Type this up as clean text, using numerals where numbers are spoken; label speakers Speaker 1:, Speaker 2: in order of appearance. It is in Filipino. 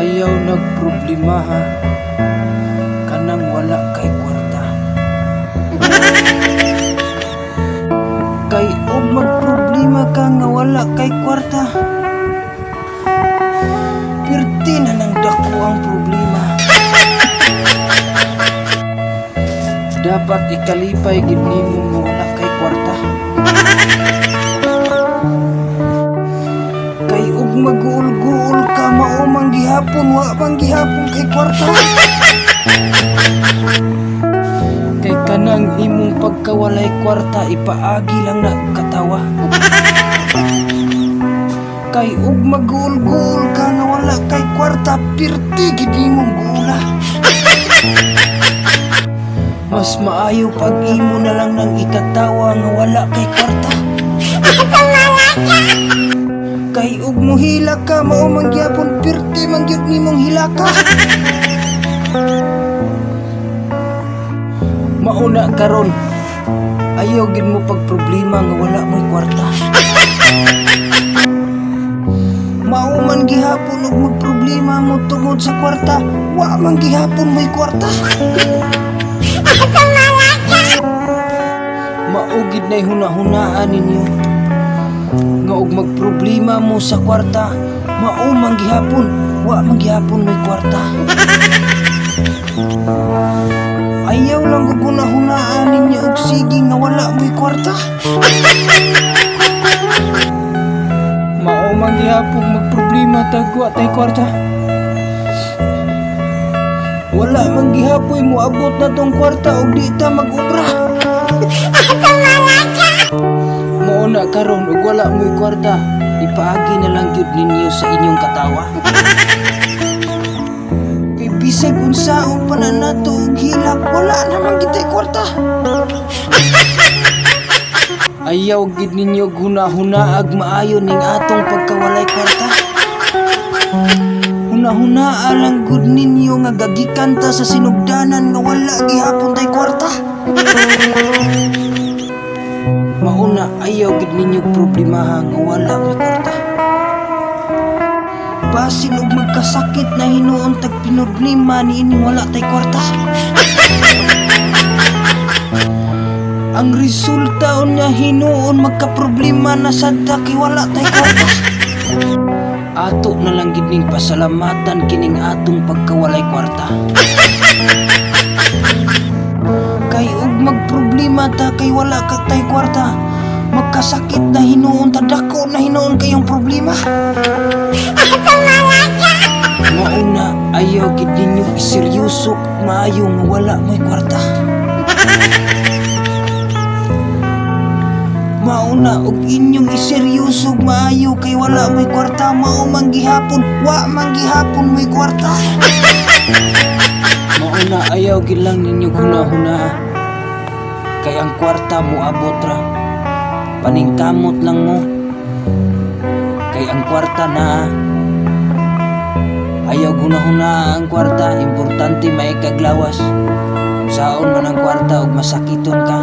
Speaker 1: Ayaw nagproblema ha, kanang wala kay kwarta. Kay og magproblema ka nga wala kay kwarta, pirti na nang dako ang problema. Dapat ikalipay gid nimo nga wala kay kwarta. Kay og mag-uul-guul ka mao manggihapon wa manggihapon kay kwarta. Kay kanang imong pagkawalay kwarta ipaagi lang na katawa. Kay og mag-uul-guul ka nga wala kay kwarta pirti gid nimong gula. Mas maayo pag imo na lang nang ikatawa nga wala kay kwarta. Kay ug mohila ka mao mangyapon pirti mangyud nimong hilaka. Mauna karon ayaw gid mo pag problema nga wala mo'y kwarta. Mao man gihapon ug magproblema mo tungod sa kwarta, wa man gihapon mo'y kwarta. Maugid na'y hunahunaan ninyo nga og magproblema mo sa kwarta, mao man gihapon wa man gihapon may kwarta. Ayaw lang gud hunahunaan ninyo og sige nga wala may kwarta. Mao man gihapon magproblema tag wa tay kwarta. Wala man gihapoy mo abot na tong kwarta og di ta mag-ubra. Mauna karon ug wala mo'y kwarta, ipaagi na lang gyud ninyo sa inyong katawa. Kay bisag unsaon pa na nato og hilak, wala naman gitay kwarta. Ayaw gid ninyo hunahuna-ag maayo ning atong pagkawalay kwarta. Hunahuna lang gud ninyo nga gagikan ta sa sinugdanan nga wala gihapon tay kwarta. Mauna ayaw gid ninyo problema nga wala may kwarta. Basin og magkasakit na hinuon tag pinoblema niini wala tay kwarta. Ang resulta unya hinuon magkaproblema na sadta kay wala tay kwarta. Ato na lang gid ning pasalamatan kining atong pagkawalay kwarta. Kay og magproblema ta kay wala ka tay kwarta, magkasakit na hinuon ta dako na hinuon kayong problema. Mauna ayaw gid ninyo iseryoso maayo nga wala may kwarta. Mauna og inyong iseryoso maayo kay wala may kwarta, mao manggihapon wa manggihapon may kwarta. Mauna ayaw gid lang ninyo hunahuna kay ang kwarta mo abot ra, paningkamot lang mo kay ang kwarta na. Ayaw hunahuna ang kwarta, importante may kaglawas. Kung saon man ang kwarta og masakiton ka,